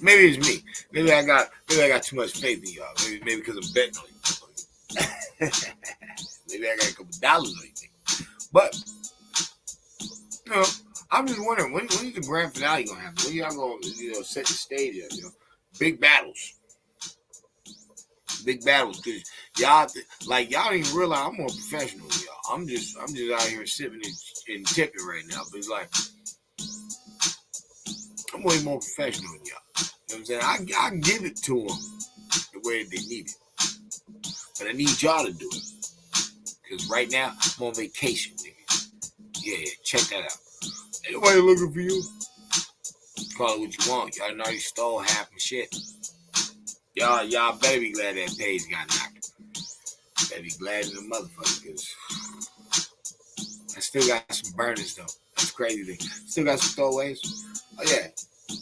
maybe it's me. Maybe I got too much faith in y'all. Maybe because I'm betting on you. Maybe I got a couple dollars on you. But, you know, I'm just wondering, when is the grand finale gonna happen? When y'all gonna, set the stage up, Big battles. Big battles, because y'all don't even realize I'm more professional than y'all. I'm just out here sipping and tipping right now. But it's like, I'm way more professional than y'all. You know what I'm saying? I give it to them the way they need it. But I need y'all to do it. Because right now, I'm on vacation, nigga. Yeah, check that out. Ain't nobody looking for you. Call it what you want. Y'all know you stole half my shit. Y'all better be glad that page got knocked. Better be glad in the motherfucker, because I still got some burners, though. That's crazy thing. Still got some throwaways. Oh, yeah.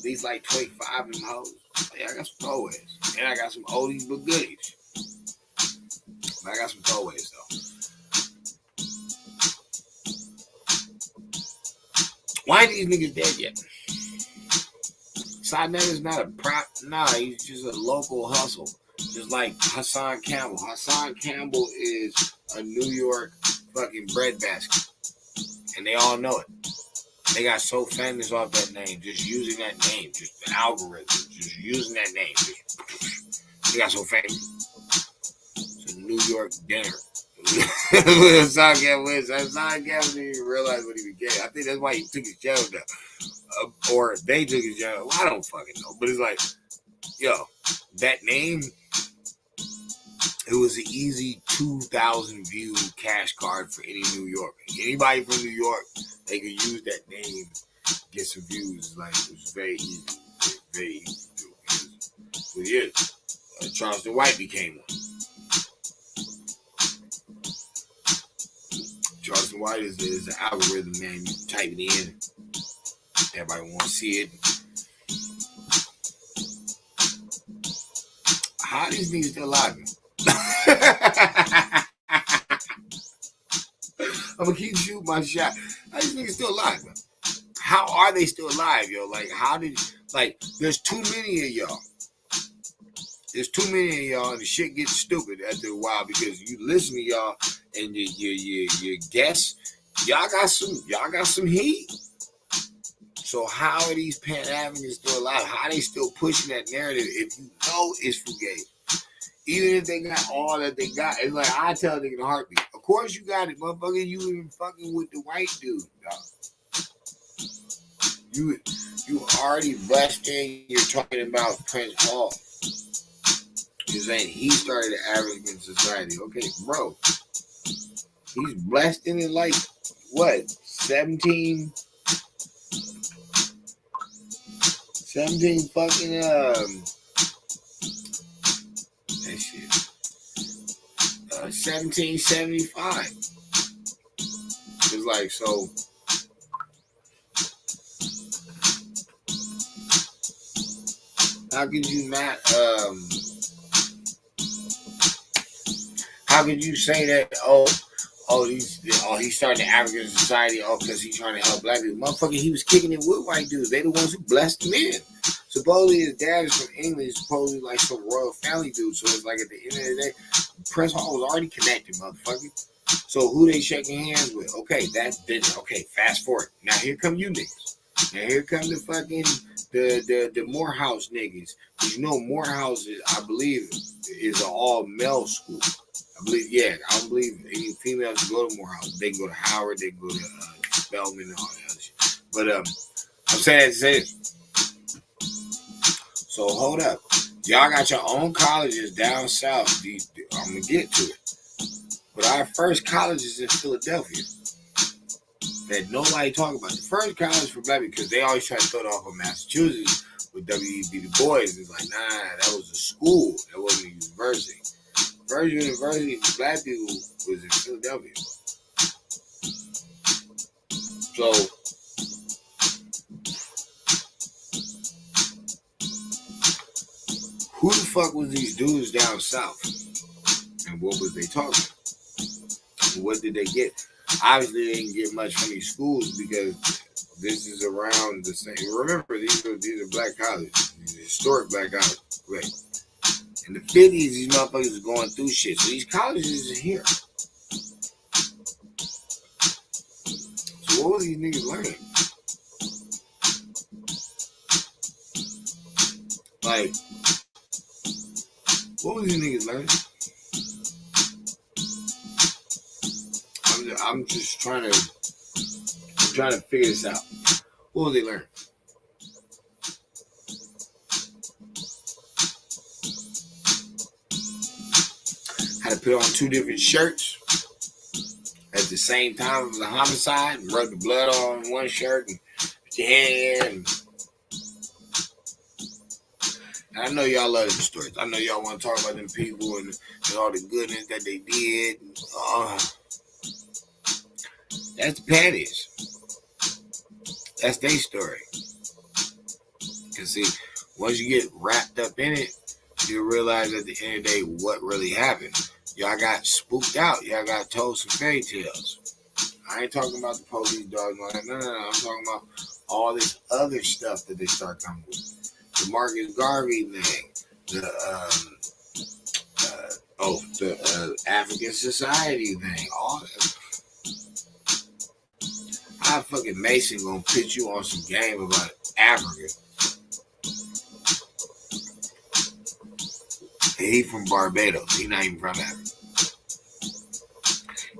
These like 25 of them hoes. Oh, yeah, I got some throwaways. And I got some oldies but goodies. But I got some throwaways, though. Why ain't these niggas dead yet? Sidnet is not a prop. Nah, he's just a local hustle. Just like Hassan Campbell. Hassan Campbell is a New York fucking bread basket. And they all know it. They got so famous off that name. Just using that name. Just the algorithm. Just using that name. They got so famous. It's a New York dinner. Hassan didn't even realize what he became. I think that's why he took his job down. Or they took his job. Well, I don't fucking know. But it's like, yo, that name, it was an easy 2,000 view cash card for any New Yorker. Anybody from New York, they could use that name, get some views. Like, it was very easy. Very easy to do. But yeah, Charleston White became one. Charleston White is an algorithm, man. You type it in. Everybody want to see it. How are these niggas still alive? I'm gonna keep shooting my shot. How are these niggas still alive, man? How are they still alive, yo? Like, there's too many of y'all. There's too many of y'all, and the shit gets stupid after a while because you listen to y'all and you guess y'all got some heat. So how are these Pan-Africans still alive? How are they still pushing that narrative if you know it's Fugazi? Even if they got all that they got, it's like I tell a nigga in a heartbeat. Of course you got it, motherfucker. You even fucking with the white dude, dog. You already blessed in. You're talking about Prince Hall. You're saying he started the African society. Okay, bro. He's blessed in it like what? 17 fucking that shit. 1775. It's like, so how could you not how could you say that he started the African society because he's trying to help black people? Motherfucker, he was kicking it with white dudes. They the ones who blessed him in. Supposedly his dad is from England, supposedly like some royal family dude. So it's like at the end of the day, Prince Hall was already connected, motherfucker. So who they shaking hands with? Okay, okay, fast forward. Now here come you niggas. Now here come the fucking the Morehouse niggas. You know Morehouse is, I believe, is an all male school. I don't believe any females go to Morehouse. They can go to Howard, they can go to Spelman and all that other shit. But I'm saying that to say this. So hold up. Y'all got your own colleges down south. I'm going to get to it. But our first college is in Philadelphia that nobody talk about. The first college for black people, because they always try to throw it off of Massachusetts with W.E.B. Du Bois. It's like, nah, that was a school. That wasn't a university. First university for black people was in Philadelphia. So, who the fuck was these dudes down south? And what was they talking? What did they get? Obviously, they didn't get much from these schools because this is around the same. Remember, these are black colleges, these are historic black colleges. Right. In the 50s, these motherfuckers was going through shit. So these colleges are here. So what was these niggas learning? Like, what was these niggas learning? I'm just trying to figure this out. What was they learning? How to put on two different shirts at the same time as a homicide and rub the blood on one shirt and put your hand in. And I know y'all love them stories. I know y'all want to talk about them people and all the goodness that they did. That's the panties. That's their story. Because see, once you get wrapped up in it, you realize at the end of the day what really happened. Y'all got spooked out. Y'all got told some fairy tales. I ain't talking about the police dogs. No. I'm talking about all this other stuff that they start coming with. The Marcus Garvey thing. The African Society thing. All that. How fucking Mason gonna put you on some game about Africa? He from Barbados. He not even from Africa.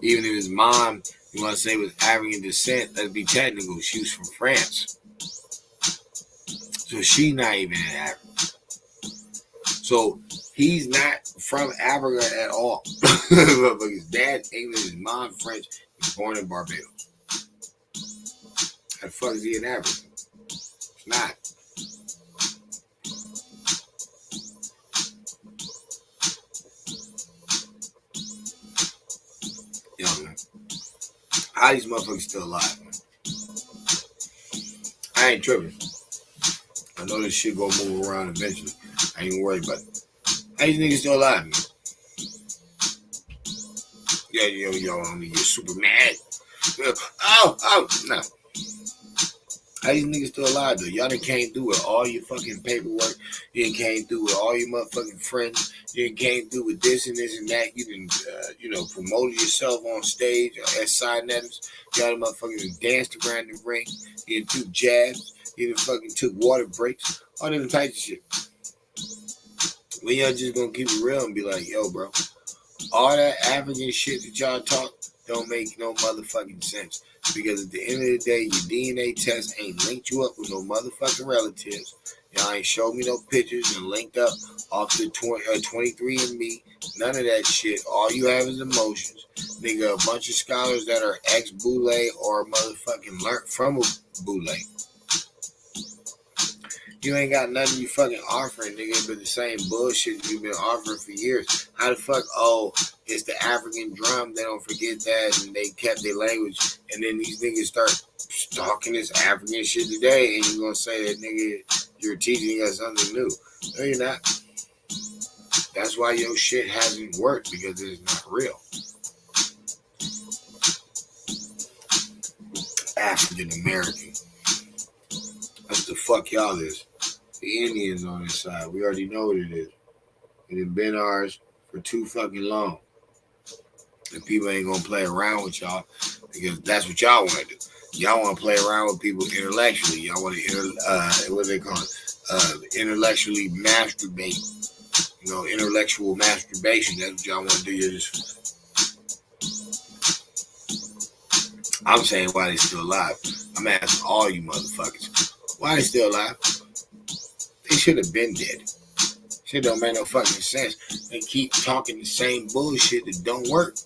Even if his mom, you want to say, was African descent, let's be technical, she was from France. So she's not even in Africa. So he's not from Africa at all. But his dad English, his mom French. He's born in Barbados. How the fuck is he in Africa? It's not. Yo, man. How these motherfuckers still alive, man? I ain't tripping. I know this shit gonna move around eventually. I ain't worried about it. How these niggas still alive, man? Yo, I mean, you're super mad. No. How these niggas still alive, though? Y'all done came through with all your fucking paperwork. You done came through with all your motherfucking friends. You done came through with this and this and that. You done, promoted yourself on stage as side netters. Y'all done motherfucking danced around the ring. You done took jabs. You done fucking took water breaks. All them types of shit. When y'all just gonna keep it real and be like, yo, bro, all that African shit that y'all talk don't make no motherfucking sense. Because at the end of the day, your DNA test ain't linked you up with no motherfucking relatives. Y'all ain't showed me no pictures and linked up off the 23andMe. None of that shit. All you have is emotions. Nigga, a bunch of scholars that are ex-Boule or motherfucking learned from a Boule. You ain't got nothing you fucking offering, nigga, but the same bullshit you've been offering for years. How the fuck, it's the African drum, they don't forget that, and they kept their language, and then these niggas start talking this African shit today, and you're gonna say that, nigga, you're teaching us something new. No, you're not. That's why your shit hasn't worked, because it's not real. African American. That's the fuck y'all is. The Indians on this side. We already know what it is. It has been ours for too fucking long. And people ain't gonna play around with y'all because that's what y'all want to do. Y'all want to play around with people intellectually. Y'all want to, what do they call it? Intellectually masturbate. Intellectual masturbation. That's what y'all want to do. I'm saying why they still alive. I'm asking all you motherfuckers. Why they still alive? They should have been dead. Shit don't make no fucking sense. They keep talking the same bullshit that don't work.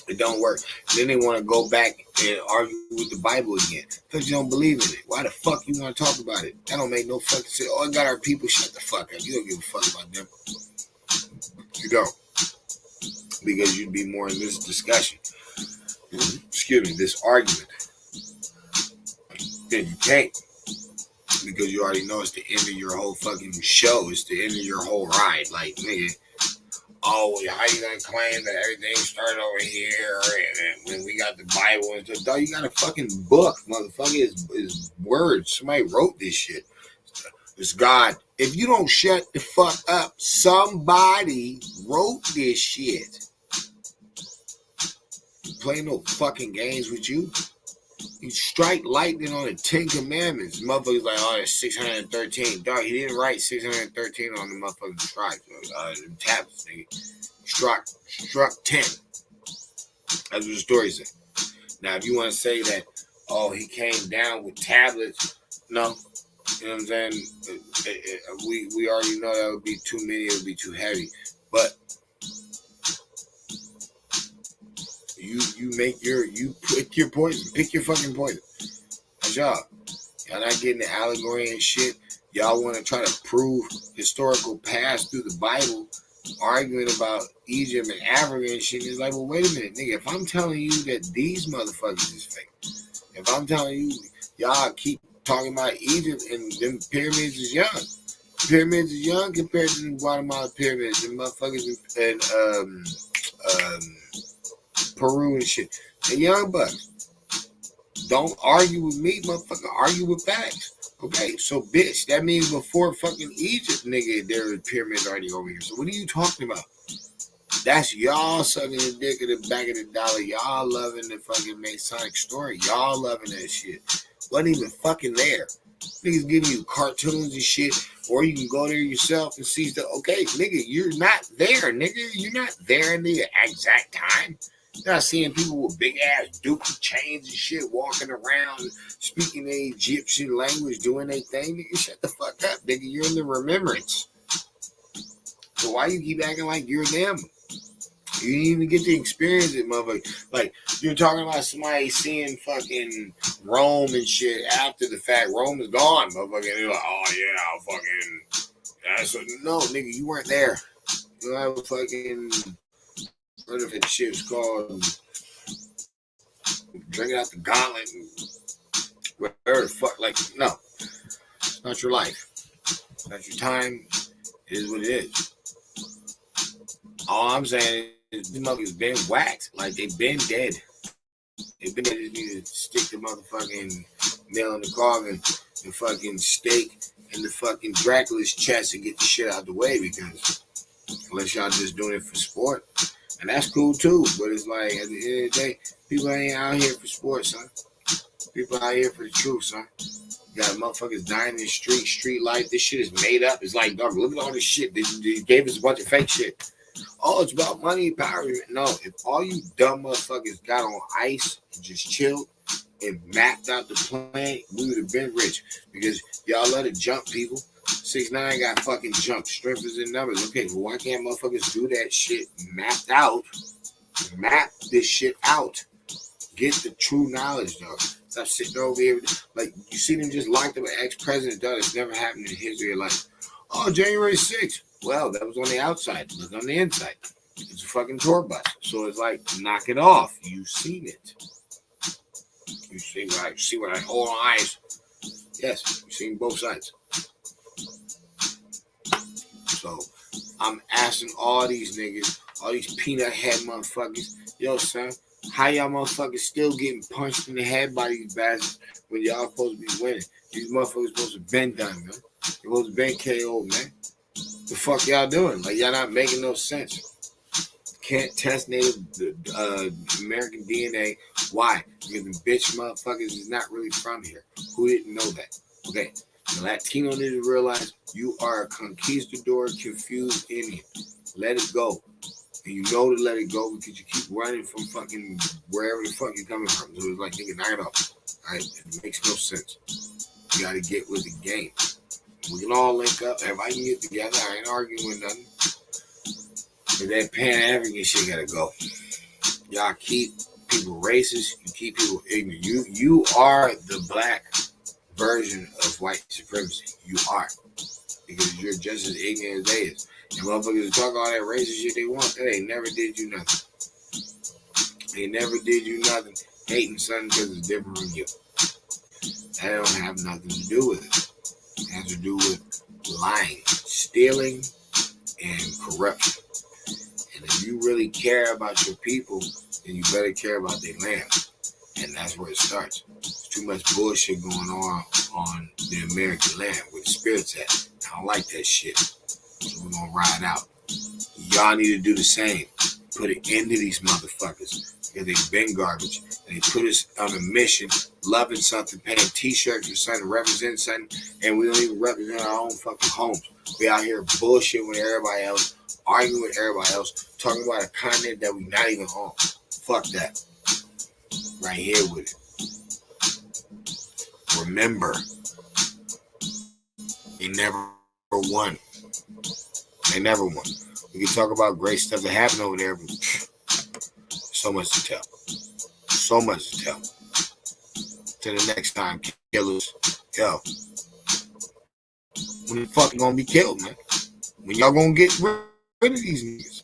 It don't work. Then they want to go back and argue with the Bible again. Because you don't believe in it. Why the fuck you want to talk about it? That don't make no fucking sense. Oh, I got our people. Shut the fuck up. You don't give a fuck about them. You don't. Because you'd be more in this discussion. This argument. Then you can't. Because you already know it's the end of your whole fucking show. It's the end of your whole ride. Like, nigga, how you gonna claim that everything started over here and when we got the Bible and stuff? Dog, you got a fucking book, motherfucker. It's words. Somebody wrote this shit. It's God. If you don't shut the fuck up, somebody wrote this shit. Play no fucking games with you. You strike lightning on the 10 Commandments. Motherfuckers like, it's 613. Dog, he didn't write 613 on the motherfucking stripes. The tablets, nigga. Struck 10. That's what the story said. Now, if you want to say that, he came down with tablets, no. You know what I'm saying? We already know that would be too many. It would be too heavy. But you pick your poison. Pick your fucking poison. That's y'all. Y'all not getting the allegory and shit. Y'all want to try to prove historical past through the Bible, arguing about Egypt and Africa and shit. It's like, well, wait a minute, nigga. If I'm telling you that these motherfuckers is fake, if I'm telling you y'all keep talking about Egypt and them pyramids is young. Pyramids is young compared to the Guatemala pyramids. The motherfuckers and Peru and shit. The young bucks. Don't argue with me, motherfucker. Argue with facts. Okay, so bitch, that means before fucking Egypt, nigga, there were pyramids already over here. So what are you talking about? That's y'all sucking the dick in the back of the dollar. Y'all loving the fucking Masonic story. Y'all loving that shit. Wasn't even fucking there. Niggas giving you cartoons and shit, or you can go there yourself and see stuff. Okay, nigga, you're not there, nigga. You're not there in the exact time. You're not seeing people with big ass dookie chains and shit walking around speaking the Egyptian language, doing their thing. Nigga, shut the fuck up, nigga. You're in the remembrance. So why you keep acting like you're them? You didn't even get to experience it, motherfucker. Like, you're talking about somebody seeing fucking Rome and shit after the fact. Rome is gone, motherfucker. And they're like, oh, yeah, fucking... That's what, no, nigga, you weren't there. You know, I was fucking... What if that shit was called... Drinking out the gauntlet and... Whatever the fuck, like, no. It's not your life. It's not your time. It is what it is. All I'm saying is these motherfuckers been whacked. Like, they've been dead. They've been dead. They need to stick the motherfucking nail in the coffin and fucking stake in the fucking Dracula's chest and get the shit out the way, because unless y'all just doing it for sport. And that's cool too. But it's like, at the end of the day, people ain't out here for sports, son. People out here for the truth, son. You got motherfuckers dying in the street life. This shit is made up. It's like, dog, look at all this shit. They gave us a bunch of fake shit. Oh, it's about money, power. No, if all you dumb motherfuckers got on ice and just chilled and mapped out the plan, we would have been rich. Because y'all let it jump, people. 6ix9ine got fucking jump. Strength is in numbers. Okay, well, why can't motherfuckers do that shit mapped out? Map this shit out. Get the true knowledge, dog. Stop sitting over here. Like, you see them just locked up an ex-president, dog. It's never happened in the history of life. Oh, January 6th. Well, that was on the outside. Look on the inside. It's a fucking tour bus. So it's like, knock it off. You've seen it. You see what I hold on eyes. Yes, you've seen both sides. So I'm asking all these niggas, all these peanut head motherfuckers, yo, son, how y'all motherfuckers still getting punched in the head by these bastards when y'all supposed to be winning? These motherfuckers supposed to been done, man. They're supposed to been KO, man. The fuck y'all doing? Like, y'all not making no sense. Can't test native American DNA. Why? Because the bitch motherfuckers is not really from here. Who didn't know that? Okay, the Latino need to realize you are a conquistador, confused Indian. Let it go. And you know to let it go because you keep running from fucking wherever the fuck you're coming from. So it's like, nigga, knock it off. All right? It makes no sense. You got to get with the game. We can all link up. Everybody can get together. I ain't arguing with nothing. But that Pan-African shit got to go. Y'all keep people racist. You keep people ignorant. You are the black version of white supremacy. You are. Because you're just as ignorant as they is. And motherfuckers talk all that racist shit they want. They never did you nothing. They never did you nothing. Hating something because it's different from you. That don't have nothing to do with it. It has to do with lying, stealing, and corruption. And if you really care about your people, then you better care about their land. And that's where it starts. There's too much bullshit going on the American land where the spirit's at. I don't like that shit. So we're going to ride out. Y'all need to do the same. Put an end to these motherfuckers. Because they've been garbage. And they put us on a mission, loving something, paying t-shirts or something, representing something, and we don't even represent our own fucking homes. We out here bullshit with everybody else, arguing with everybody else, talking about a continent that we not even on. Fuck that. Right here with it. Remember, they never won. They never won. We can talk about great stuff that happened over there, but so much to tell. So much to tell. Till the next time, killers. Yo. When the fuck gonna be killed, man? When y'all gonna get rid of these niggas?